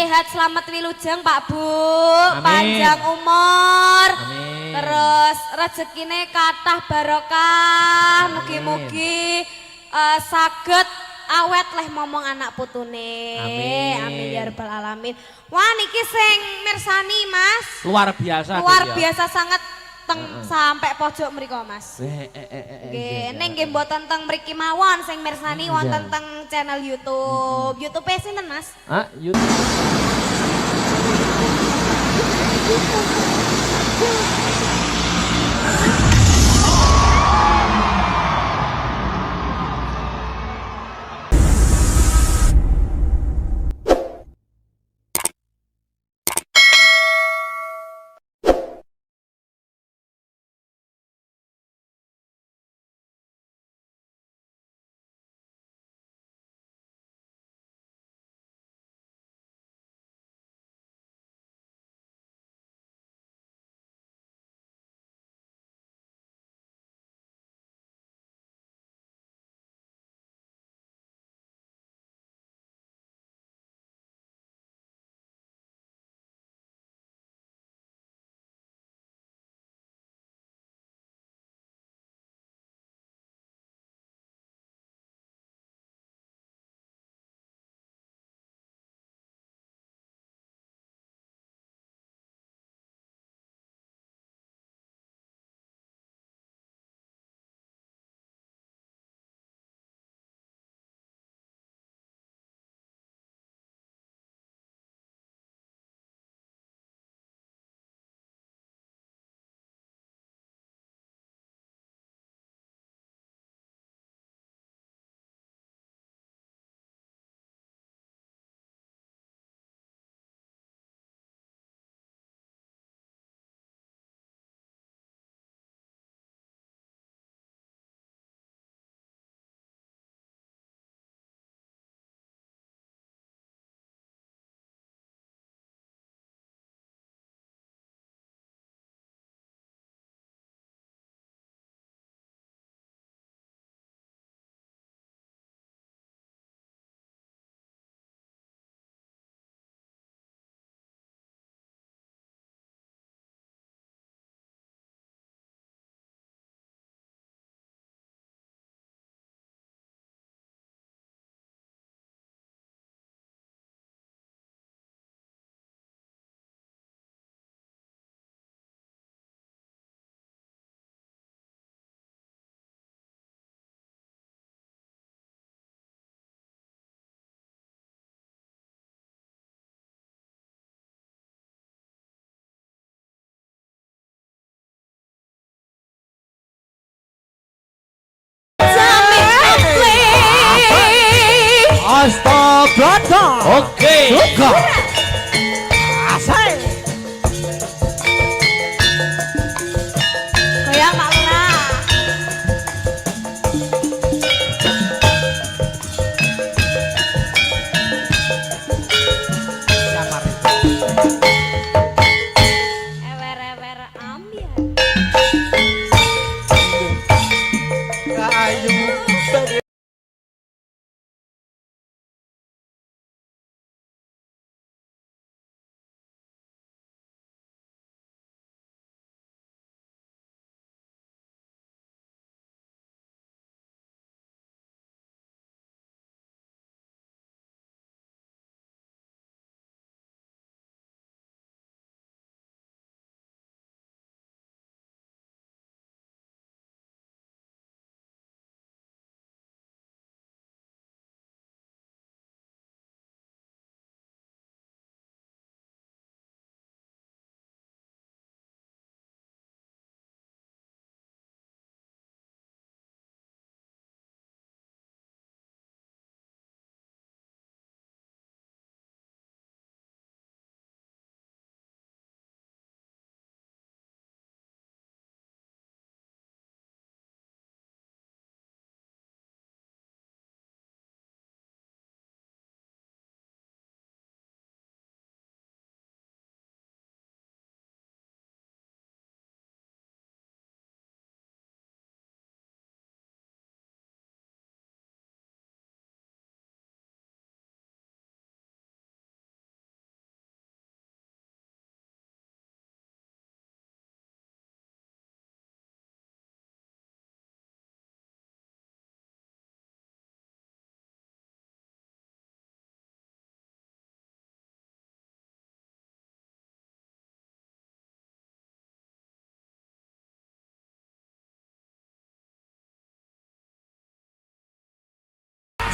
Sehat selamat wilujeng Pak Bu. Amin. Panjang umur. Amin. Terus rezekine kathah barokah. Mugi-mugi saged awet leh momong anak putune. Amin. Amin ya rabbal alamin. Wah niki sing mirsani Mas. Luar biasa. Luar ya. biasa sangat sampai pojok mriko Mas. Nggih, Nggih nggih mboten teng mriki mawon sing mirsani wonten teng channel YouTube. YouTube sinten Mas? Ah, YouTube. Astaga. Oke. Juga. Asai. Goyang Pak Lurah. Ewer-ewer ambiar. Ayu.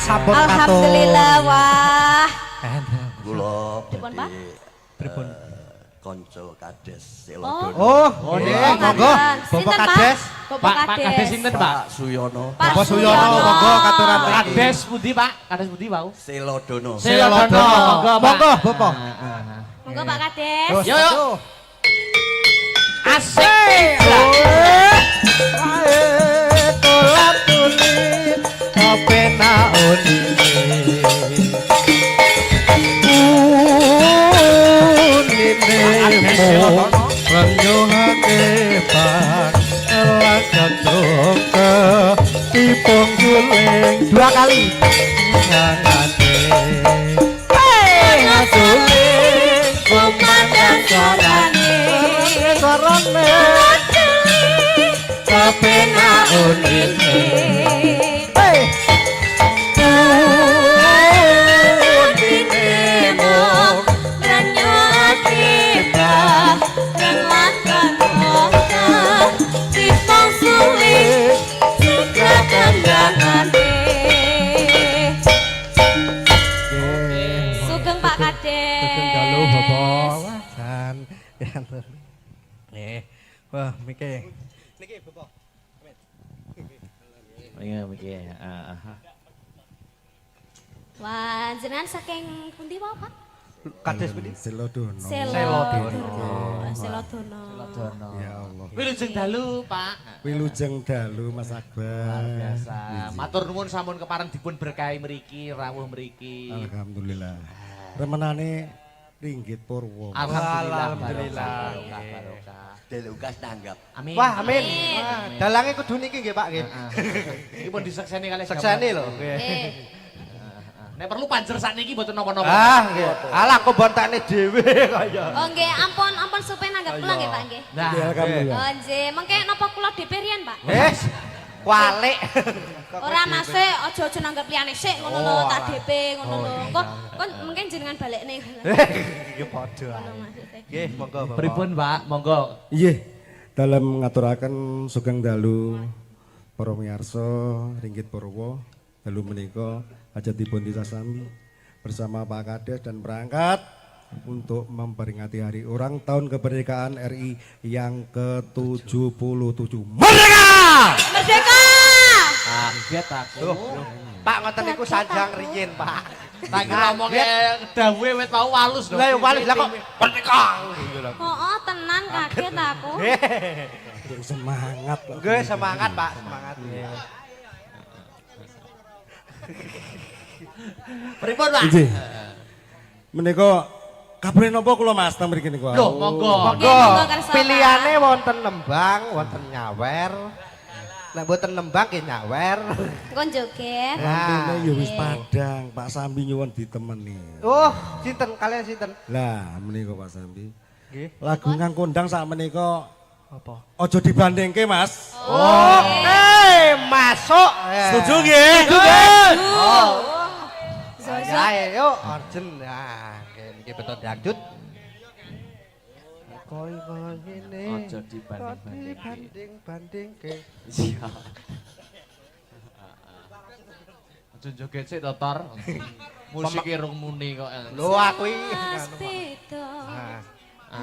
sampun matur. Alhamdulillah wah. Kula Pripun, Pak? Pripun? kanca kades Oh. Selodono. Oh, nggih, monggo. Sinten, Bapak Pak? Kades. Bapak Pak Kades sinten, Pak? Pak Suyono Pak Bapak Suyono, monggo katuran mriki. Kades pundi, Pak? Kades pundi wau? Selodono. Selodono. Monggo, Pak. Monggo, Bapak. Monggo Pak Kades. Terus, Yo, yo. aduh. Asik. Wae tolat tuli kapena oni. Unine renyohake pan lagak troke tipung guling dua kali ngangate ngasuling Kumandang sorane. sorone kapena unine Sugeng Pak Kades. Sugeng dalu Bapak. Wah, jan. Wah, miki. Niki Bapak. Iya, iki. Wah, jenengan saking pundi wae, Pak? Kades pundi? Selodono. Selodono. Ya Allah. Wilujeng dalu, Pak. Wilujeng dalu Mas Luar Akbar. biasa. Matur nuwun sampun kepareng dipun berkahi mriki, rawuh mriki. Alhamdulillah. Remenane ringgit purwo. Alhamdulillah. Alhamdulillah. Barokah, barokah. Delukas tanggap. Amin. Wah, amin. Amin. Wah, dalange kudu niki nggih, Pak nggih. Iki pun disekseni kali Sekseni lho. Nggih. Eh, Nek perlu panjer sakniki mboten napa-napa. Ah, nggih. Alah kok bontakne dhewe kaya. oh nggih, ampun supaya nanggap kula nggih, Pak nggih. Nah, Alhamdulillah. Oh nggih, mengke napa kula DP riyen, Pak? Wis. Kualik. Ora mase aja nanggap liyane sik ngono lho, tak DP ngono lho. Kok mungkin jenengan balekne. Nggih padha. Nggih, monggo Bapak. pripun, Pak? Monggo. Iya, dalam ngaturaken sugeng dalu para miyarsa ringgit purwo dalu menika hajatipun disasami bersama Pak Kades dan perangkat untuk memperingati hari ulang tahun kemerdekaan RI yang ke-77. Merdeka! Merdeka! Kaget aku. Pak ngoten niku sanjang riyin, Pak. Tak kira omongke dawuhe wit mau walus lho. Lah ya walus lah kok merdeka. Oh, tenan kaget aku. Semangat loh. Nggih, semangat, Pak, semangat. Pripun, Pak? Inggih. Menika kabar napa kula Mas teng mriki niku? Loh, monggo. Nggih, monggo kersa, Pak. Pilihane wonten nembang, wonten nyawer. Nek mboten nembang nggih nyawer. Kon joget. Mantune ya wis Nggih. padang, Pak Sambi nyuwun ditemeni. Oh, sinten kalian sinten? Lah, menika Pak Sambi. Nggih. Lagu kang kondang sak menika Apa? aja dibandingke, Mas. Oh, masuk. Setuju nggih? Oh. Ya, yuk, Arjen. Nah, niki betul dangdut. Koi ngene. Aja dibanding-bandingke. Banding-bandingke. Iya. Aja joget sik to, Tor. Musik rung muni kok. Lho aku iki Mas anu, Pak. Pito. Nah,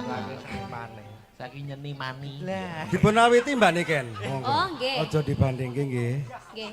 lagi semane. Saking nyeni mani. Lah. Dipun awiti Mbak Niken. Monggo. Oh, nggih. Aja dibandingke nggih. Nggih.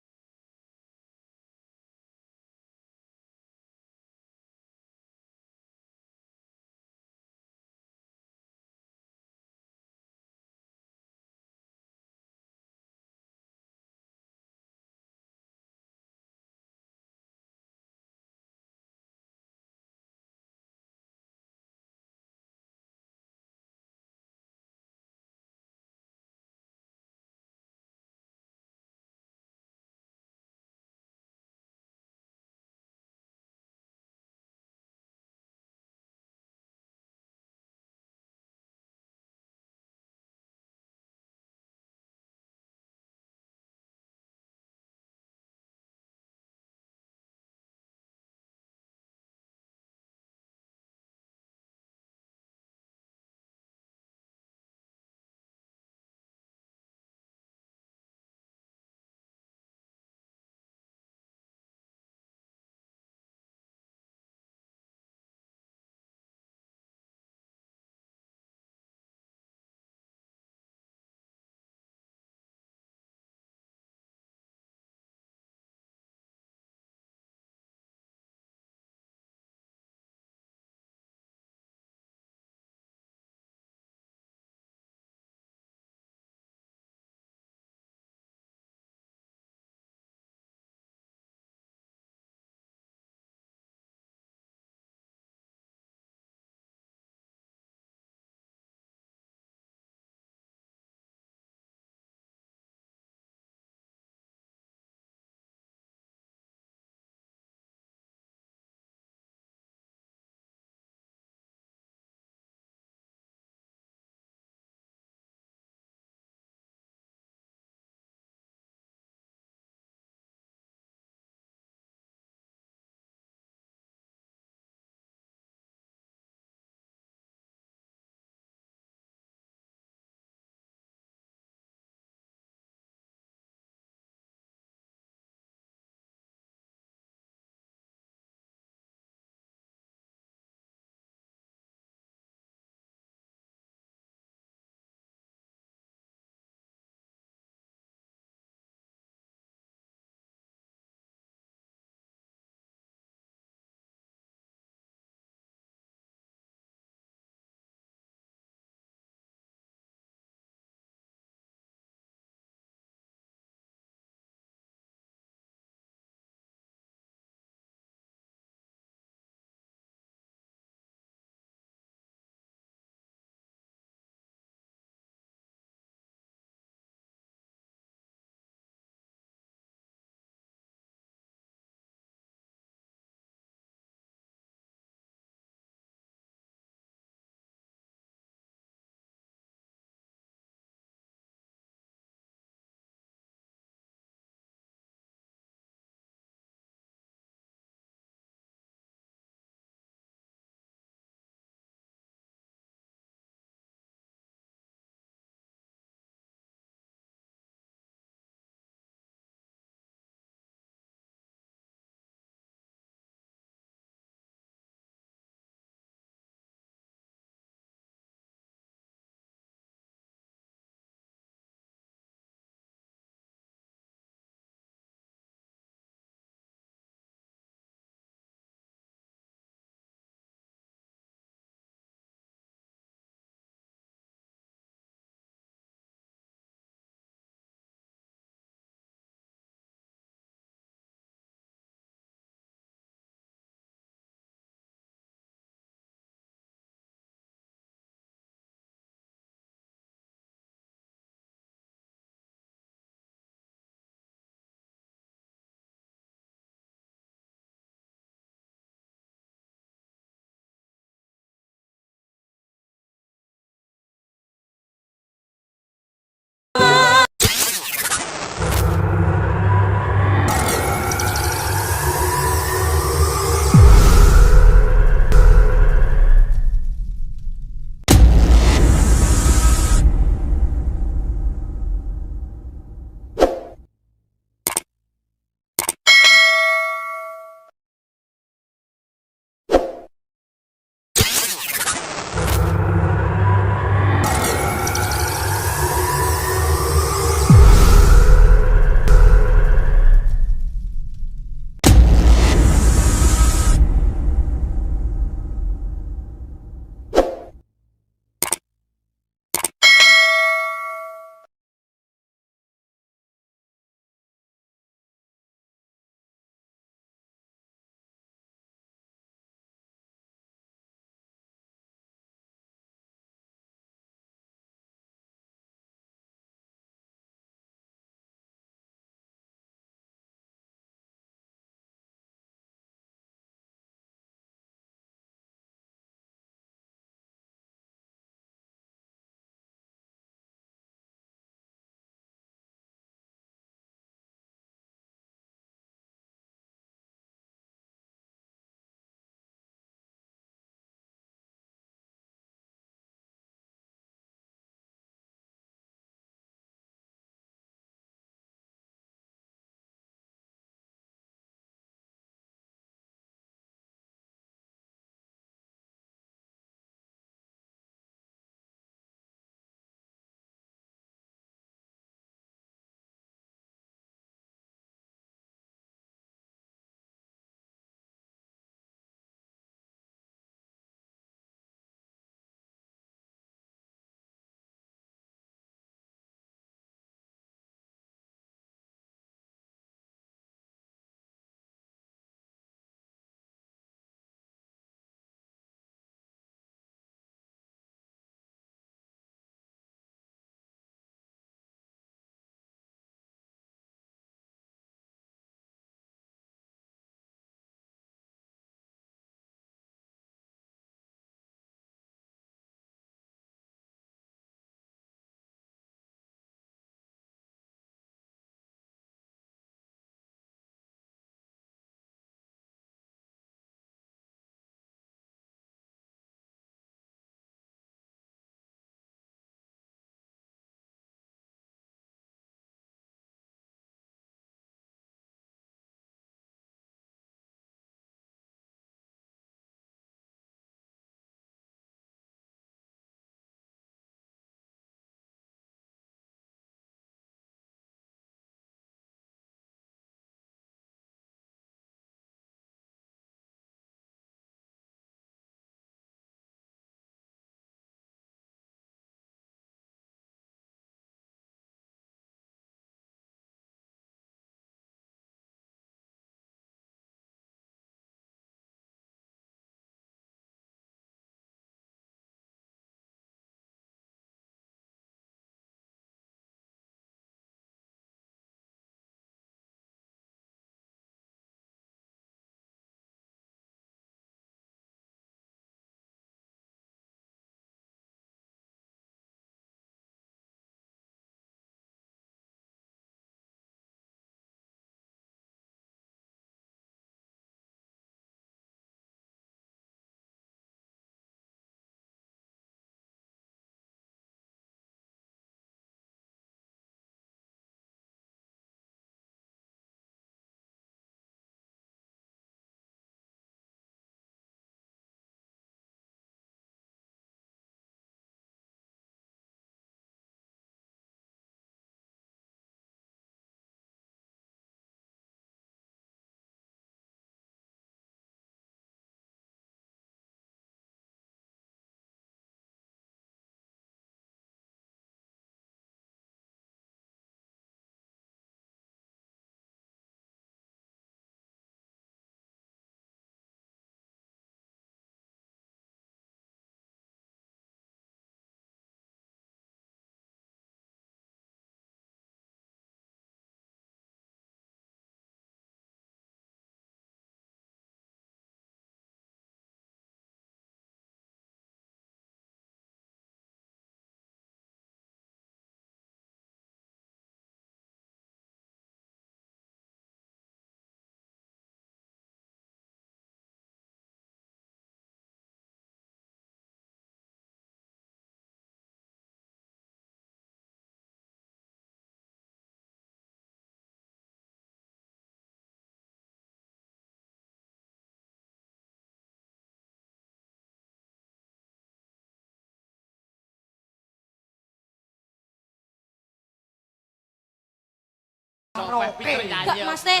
Gak Mas teh.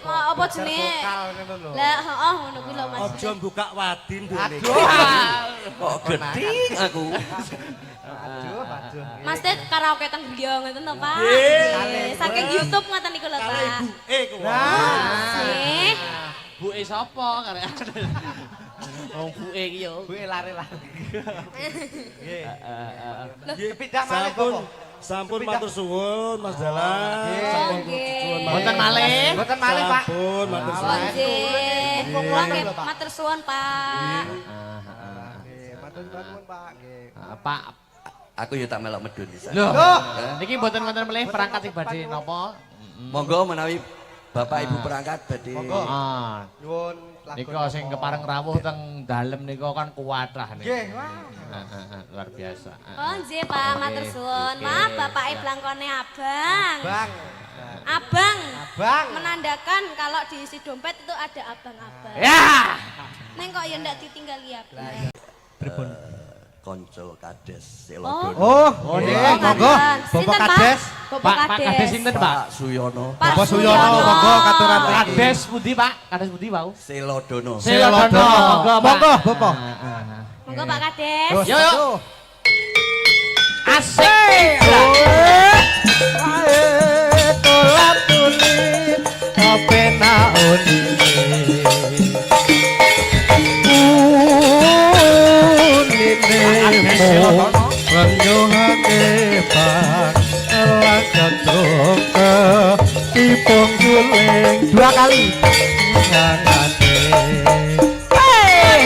Apa jenenge? Lah heeh ngono kuwi lho Mas. Aja buka wadin dene. Kok gedhi aku. Mas teh karaoke teng griya ngoten to, Pak. Saking YouTube ngoten niku lho, Pak. Sih. Buke sapa karek? Wong buke iki yo. Buke lari-lari. Sampun matur suwun Mas Dalan. Wonten malih. Mboten malih, Pak. Sampun matur suwun. Nggih. Kula nggih matur suwun, Pak. Nggih, matur nuwun, Pak. Nggih. Pak. Aku yo tak melok medun bisa. Lho, niki mboten wonten melih perangkat sing badhe napa? Monggo menawi Bapak Ibu perangkat badhe. Ah. Nyuwun Nika sing kepareng rawuh teng dalem nika kan kuat lah nika. nggih, wah. Luar biasa. Oh nggih Pak, matur suwun. Maaf Bapak blangkone abang. Bang. Abang. Bang. Menandakan kalau diisi dompet itu ada abang-abang. Ya. Neng kok ya ndak ditinggali abang. Pripun? Konco kades Oh. Selodono. Oh, nggih, monggo. Bapak Kades. Bapak Pak Kades sinten, Pak? Pak Suyono. Bapak Suyono, monggo katuran mriki. Kades pundi, Pak? Kades pundi, Pak? Selodono. Selodono. Monggo, Pak. Monggo, Bapak. Monggo Pak Kades. Yo yo. Asik. Wae tolak tuli kapena oni. Renyohake pak lakatong ke tipong juling dua kali ngangate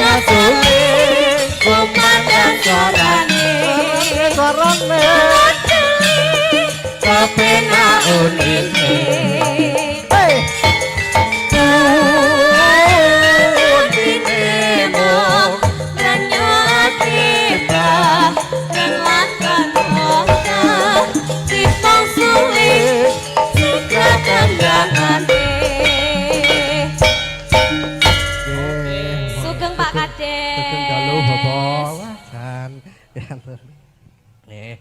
ngasuling kumandang sorane kapena unine Sugeng Pak Kades. Sugeng dalu Bapak. Dan nih.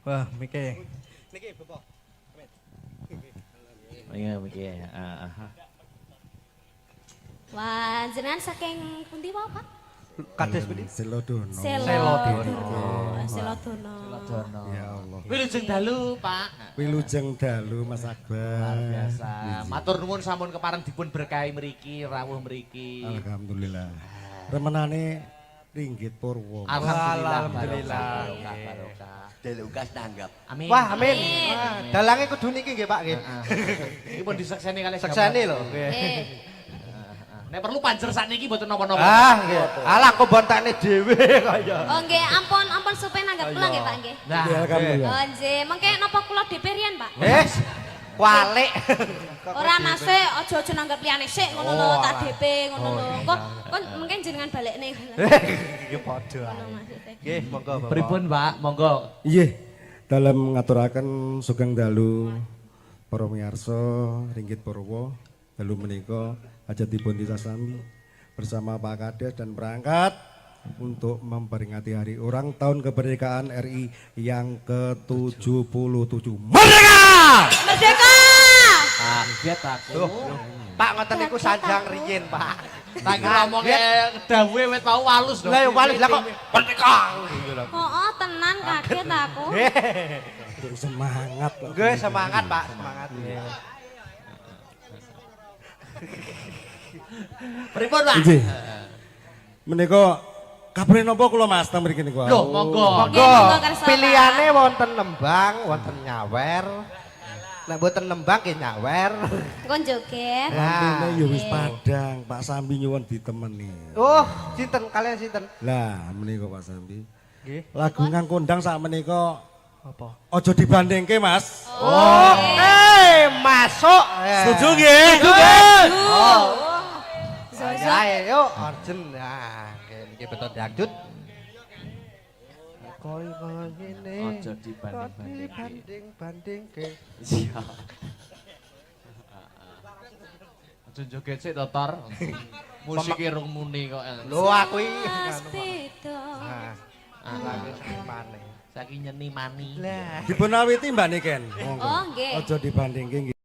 Wah, miki. Niki Bapak. Iya, iki. Wah, jenengan saking pundi wae Pak? Kades pundi? Selodono. Selodono. Dono. Ya Allah. Wilujeng dalu, Pak. Wilujeng dalu Mas Luar Akbar. biasa. Matur nuwun sampun kepareng dipun berkahi mriki, rawuh mriki. Alhamdulillah. Remenane ringgit purwo. Alhamdulillah. Alhamdulillah. Barokah, barokah. Delukas tanggap. Amin. Wah, amin. Wah, dalange kudu niki nggih, Pak nggih. Iki pun disekseni kali Sekseni lho, nggih. Eh, Nek perlu panjer sakniki mboten napa-napa. Ah, nggih. Alah kok bontakne dhewe kaya. oh nggih, ampun supaya nanggap kula nggih Pak nggih. Nah, Alhamdulillah. Oh nggih, mengke napa kula DP riyen Pak? Walik. Ora Mas, aja nanggap liyane sik ngono lho, tak DP ngono lho. Kok mungkin jenengan balekne. Nggih padha ae. Nggih, monggo Bapak. pripun, Pak? Monggo. Iya, dalam ngaturaken sugeng dalu para miyarsa ringgit purwo dalu menika hajatipun disasami bersama Pak Kades dan perangkat untuk memperingati hari ulang tahun kemerdekaan RI yang ke-77. Merdeka! Merdeka! Kaget aku. Pak ngoten niku sanjang riyin, Pak. Tak kira omongke dawuhe wit mau walus lho. Lah ya walus lah kok merdeka. Oh, tenan kaget aku. Semangat loh. Nggih, semangat, Pak, semangat. Pripun, Pak? Nggih. Menika kabar napa kula Mas ta mriki niku? Loh, monggo. Nggih, monggo kersa, Pak. Pilihane wonten nembang, wonten nyawer. Nek mboten nembang nggih nyawer. Engko joget. Rantine ya wis padang, Pak Sambi nyuwun ditemeni. Oh, sinten kalian sinten? Lah menika Pak Sambi. Nggih. Lagu kang kondang sak menika Apa? aja dibandingke Mas. Oh, masuk. Setuju nggih? Oh. Ya, yuk, Arjen. Nah, niki betul dangdut. Koi ngene. Aja dibanding-bandingke. Banding-bandingke. Siap. Aja joget sik to, Tor. Musike rung muni kok. Lho aku iki Mas nganu, Pak. Pito. Nah, lagi semane. Saiki nyeni mani. Lah. Dipun awiti Mbak Niken. Monggo. Oh, nggih. Aja dibandingke nggih.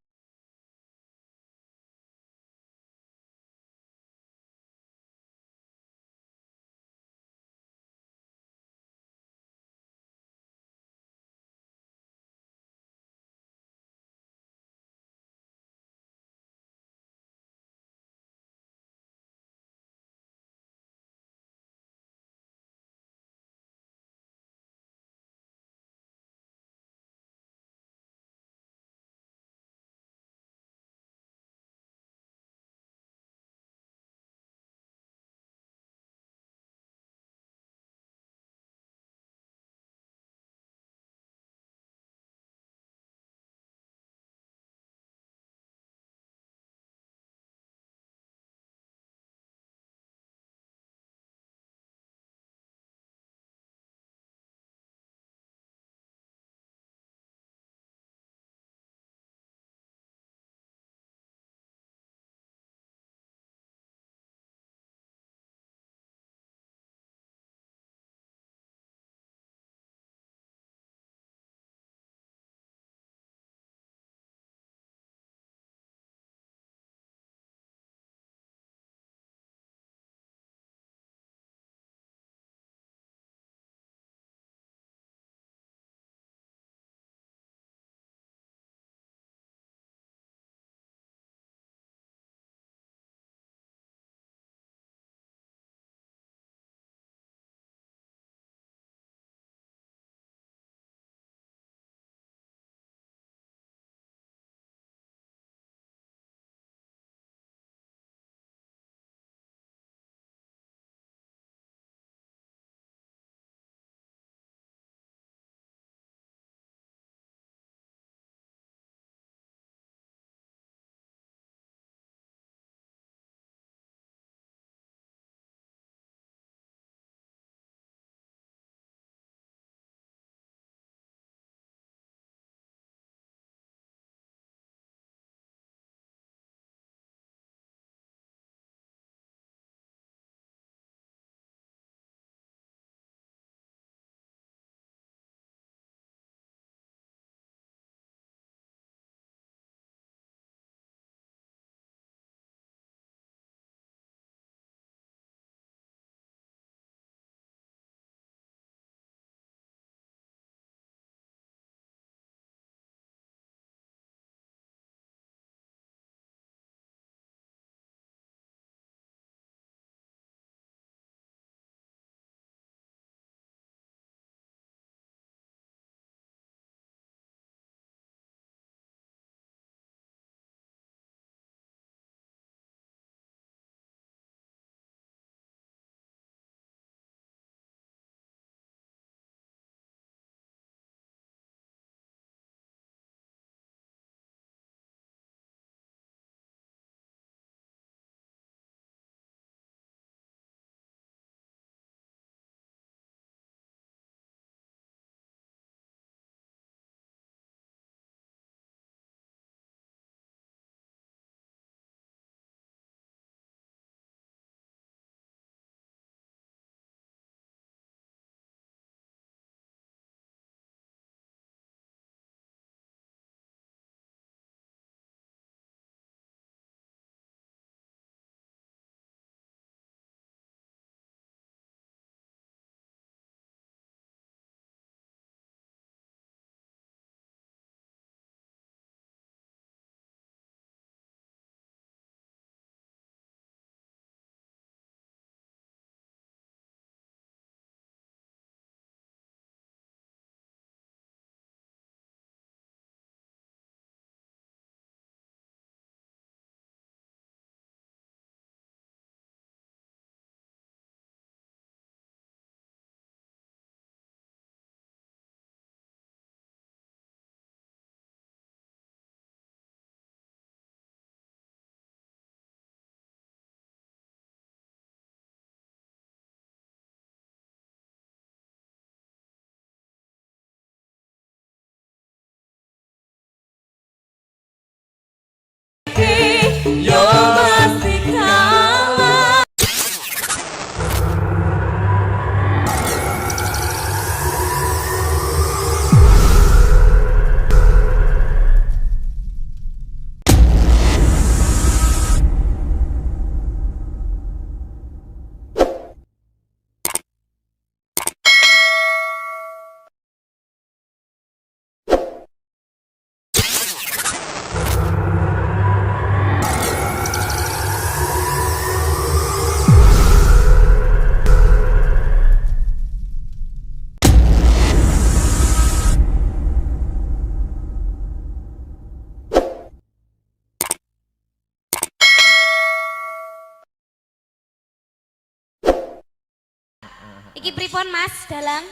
Niki pripun Mas Dalang?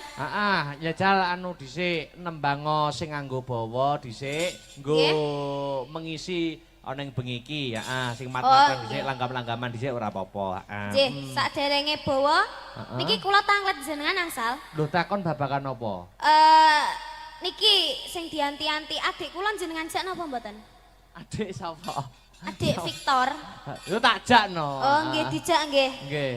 Ya jal anu dhisik nembango sing nganggo bawa dhisik nggo mengisi ana ing bengi iki ya sing mat-matan dhisik langgam-langgaman dhisik ora apa-apa. Nggih, saderenge bawa niki kula tanglet jenengan angsal. Lho takon babakan apa? Niki sing dianti-anti adik kula jenengan jak napa mboten? Adik sapa? Adik Victor. Yo tak jakno. Oh, nggih dijak nggih. Nggih,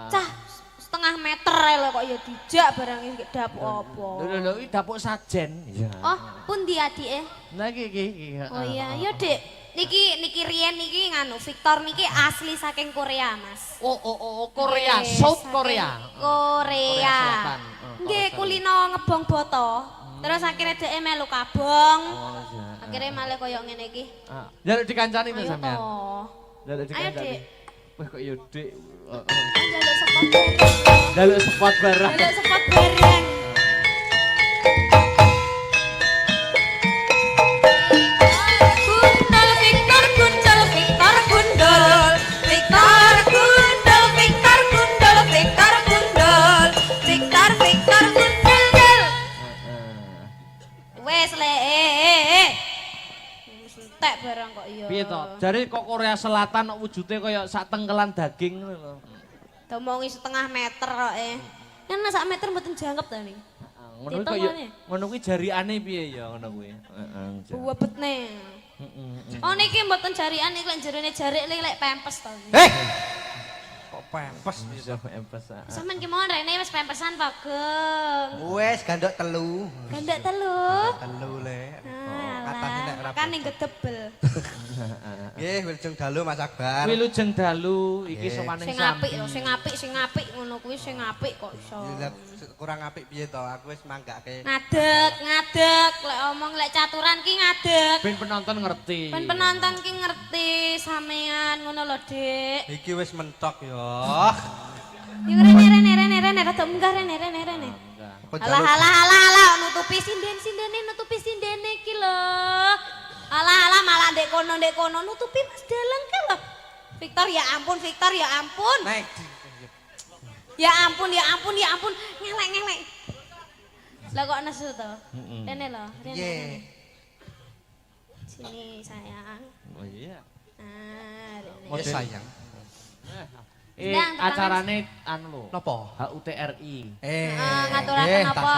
Cah setengah meter lho kok ya dijak barang iki dapuk apa. Lho iki dapuk sajen. Oh, pundi adike? Lah iki. Oh iya, yo Dik. Niki riyen niki nganu Victor niki asli saking Korea, Mas. Oh, Korea, South Korea. Korea. Selatan. Nggih, kulino ngebong boto. Terus akhirnya dhek melu kabong. Oh iya. Akhirnya malah koyo ngene iki. Jaluk dikancani to Ayo sampean. toh. Jaluk Ayo, dikancani. Dik. Wah kok yo Dik. Jaluk spot. Jaluk spot barang. Jaluk spot bareng. Gundul Victor gundul Victor gundul. Victor gundul Victor gundul Victor gundul. Victor gundul. Wes le. Entek barang kok iya. Piye to? Jare kok Korea Selatan kok wujude kaya sak tengkelan daging ngono lho. Domongi setengah meter kok Kan sak meter mboten jangkep ta ning. Ngono kuwi kaya ngono kuwi jariane piye ya ngono kuwi. Heeh. Buwebetne. Oh niki mboten jarian iki lek jerone jarik lek pempes to. Kok pempes Bisa empes. Sampeyan ki mohon rene wis pempesan Pak Geng. wes gandok telu Gandak telu. telu le Alah, katane nek ora kan ning gedebel. nggih wilujeng dalu Mas Akbar Kuwi lujeng dalu iki sopaning Sing apik lho, sing apik ngono kuwi sing apik kok iso. kurang apik piye to aku wis manggake Ngadeg, lek omong lek caturan ki ngadeg. ben penonton ngerti. Ben penonton ki ngerti sampean ngono lho, Dik. iki wis mentok yo Yuk rene rada munggah rene. Kok Alah jaluk nutupi sindene iki lho. Alah malah ndek kono nutupi Mas Dalang ki lho. Victor ya ampun. naik Ya ampun. Ngelek. Lah kok nesu to? Rene lho, Ye. Sini sayang. Oh iya. Rene. Ya sayang Ndang, tekan, Acarane anu lho. napa HUTRI. ngaturaken apa?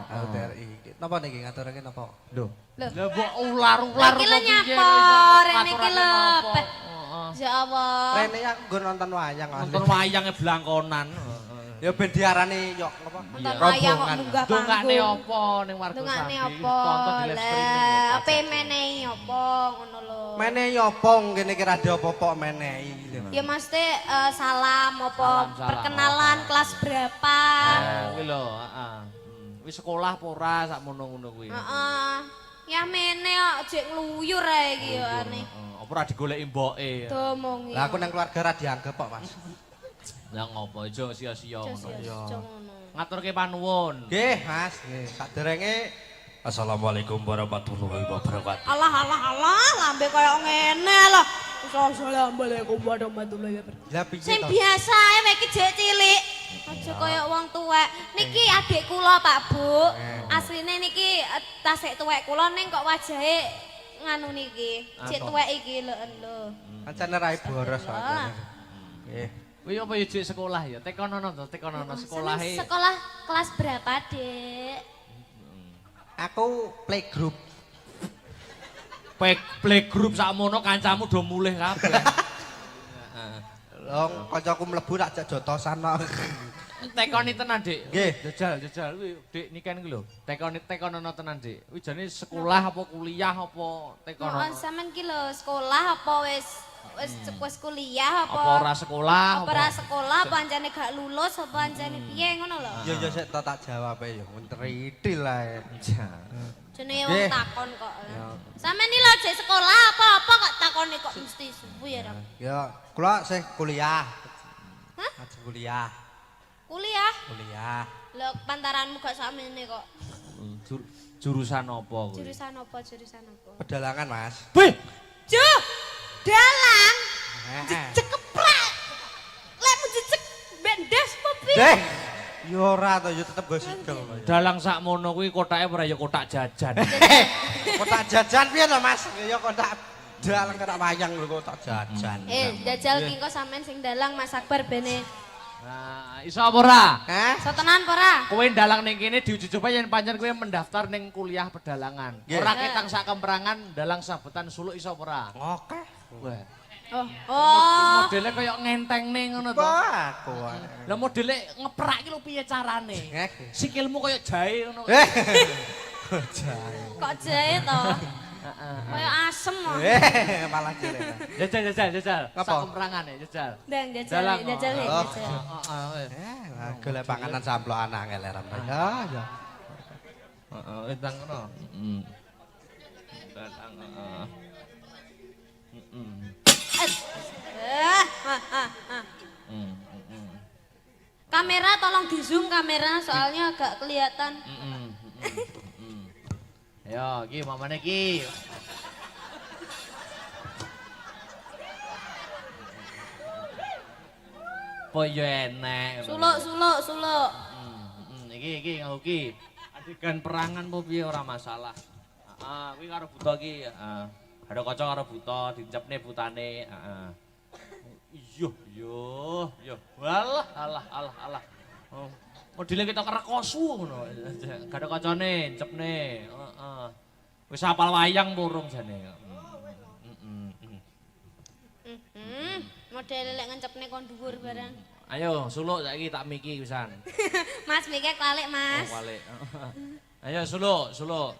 HUTRI napa niki ngaturake napa Lho. Lho. Lah mbok ular-ular Iki lho nyapa, rene iki lho. Ya Allah. rene aku nggo nonton wayang Nonton wayange blangkonan. ya ben diarani yo apa Nonton wayang kok munggah Dongane panggung. apa ning warga Dongane Sambi? apa? Tonton di live streaming. Lah, ape menehi apa ngono lho. menehi apa ngene iki rada apa menehi Ya mesti salam apa Salam, perkenalan kelas berapa. Kuwi lho, heeh. Wis sekolah apa ora sak ngono-ngono kuwi. Heeh. Ya mene kok jek ngluyur ae iki yo ane. Apa ora digoleki mboke. Domongi. lah aku nang keluarga ra dianggep kok Mas Lah ngopo aja sia-sia ngono. ngono. Ngaturke panuwun. nggih Mas nggih saderenge Assalamualaikum warahmatullahi wabarakatuh. Allah, lambe koyo ngene lho. Assalamualaikum warahmatullahi wabarakatuh. lah piye Sing to biasa ae mek jek cilik. Aja koyo wong tuwek. Niki adik kula Pak Bu. Asline niki tasik tuwek kula ning kok wajahe nganu niki. Jek tuwek iki lho. pancen rai boros kok nggih Kuwi apa ya jek sekolah ya? Tekonono to, tekonono sekolahe. Sekolah kelas berapa, Dek? aku playgroup Playgroup sakmono kancamu do mulih kabeh. Long kancaku mlebu tak jak jotosan kok. Tekoni tenan, Dik. Nggih. Jajal kuwi Dik niken kuwi lho. Tekonono tenan, Dik. Kuwi jane sekolah apa kuliah apa tekonono. Sampeyan ki lho sekolah apa wis kuliah Apa ora sekolah? apa ora sekolah pancene gak lulus apa pancene piye ngono lho. Ya ya sik tak jawab ya menteritil ae. Jenenge wong Nggih. takon kok. Sampeyan iki lho jek sekolah apa kok takoni kok mesti subuh ya, Ram? Ya kula sih kuliah. Hah? Ajeng kuliah. Kuliah. Lho pantaranmu gak sakmene kok. Jurusan apa kuwi? Jurusan apa? Pedalangan Mas. Wih, Juh! Dalang. Heeh. Cekeplek. Lek menjejek bendes apa piye? Deh. Ya ora to, ya tetep go sikil. Dalang sakmono kuwi kotake ora ya kotak jajan. Kotak jajan piye to, Mas? Ya kotak dalang kena wayang lho kotak jajan. Jajal ki kok sampean sing dalang Mas Akbar bene. Nah, iso apa ora? Hah? Iso tenan apa ora? Kowe dalang ning kene diuji-coba yen pancen kowe mendaftar ning kuliah pedalangan. Nggih. Ora ketang sak kemperangan dalang sabetan suluk iso apa ora? Oke. Wah. Oh. Modele kaya ngentengne ngono to. Wah, aku. Lah modele ngeprak iki lho piye carane? Sikilmu kaya jahe ngono. Kok jahe to? Kaya asem kok. Malah cilik. Jajal. Apa? Sak kemperangan ya, jajal. Ndang Dalang, jajal oh. jajal. Golek panganan samplokan angel ya. Ya. Heeh, entang ngono. Dalang, heeh. Kamera tolong di zoom kamera soalnya agak kelihatan. Ayo, iki mamane iki. Po yo enek. Suluk. Iki nganggo iki. Adegan perangan po piye ora masalah. Heeh, kuwi karo buta iki, heeh. Ada kaca karo buta, dicepne butane, heeh. Iya. Alah. Oh, modele kita kerekosu ngono. Gak ada kacane, cepne, heeh. Wis hafal wayang purung jane. Model lek ngencepne kon dhuwur barang. Ayo, suluk saiki tak miki pisan. Mas mikir balik, Mas. Oh, balik. Ayo suluk.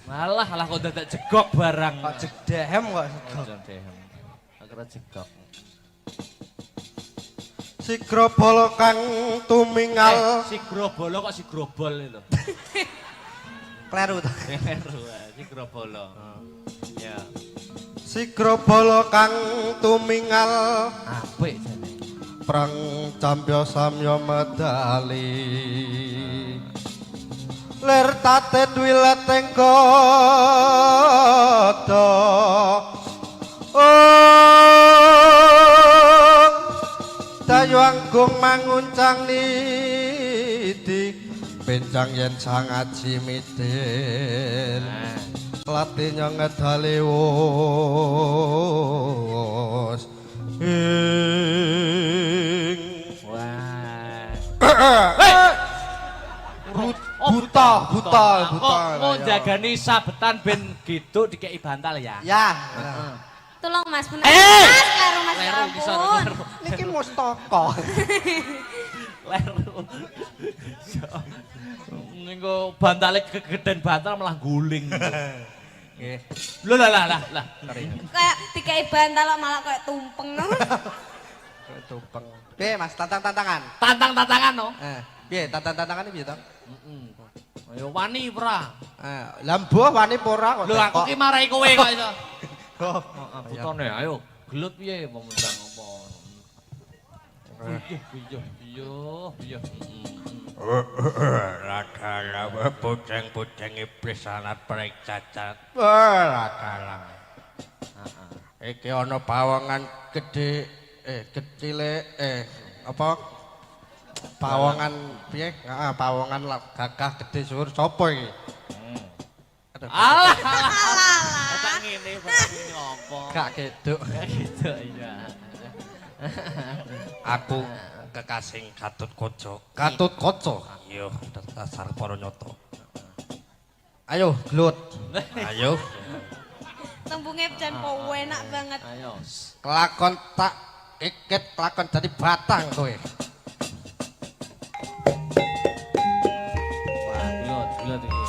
Malah kok dadak jegok barang. Kok jegdehem kok. Jegdehem. Akhirnya jegok. Sigra bala kang tumingal. Si grobolo kok si grobol itu. Kleru to. Si grobolo. Ya. Sigra bala kang tumingal. Apik jane. Prang campya samya medali. Ler tate dwileteng kodo. Dayu anggung manguncang nidik bencang yen sangaji midir latinya ngedali wos Wah. buta. Oh, jagani sabetan ben gitu dikei bantal ya. Ya. Tolong Mas bener. Mas, kleru Mas. Kleru, Ya bisa ampun. kleru. Niki mustaka. Leru. Nengko bantale kegeden bantal malah guling. Nggih. Lho lah. Kayak dikai bantal kok malah kayak tumpeng. Tumpeng. Piye Mas, tantangan? Tantang-tantangan no. Piye tantangan piye to? Ayo wani ora. Lah mbuh wani ora kok. Lho aku ki marahi kowe kok iso. Oh, Putone ayo gelut piye pemundang apa. Iya. Rakalang boceng-boceng iblis sanat prek cacat. rakalang. Iki ana pawongan gedhe kecile apa pawongan piye? Heeh, pawongan gagah gedhe suwur sapa iki? Alah. Tak ngene barang apa. Gak geduk. Gitu iya. Aku kekasing Katut Kaca. Katut kaca. Iya, dasar para nyata. Ayo, glut. Ayo. Tembunge jan po enak banget. Ayo. Kelakon tak ikit kelakon dadi batang kowe. Wah, gelut iki.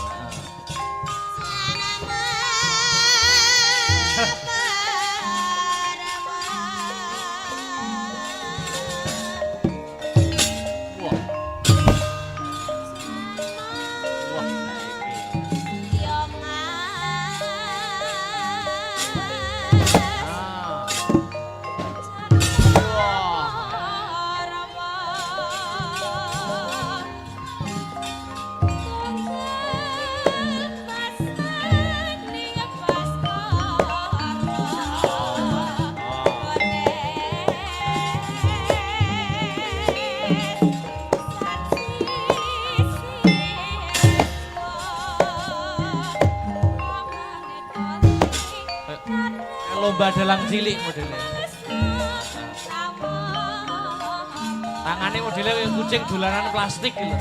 domba dalang cilik modelnya. Tangannya modelnya kayak kucing dolanan plastik gitu.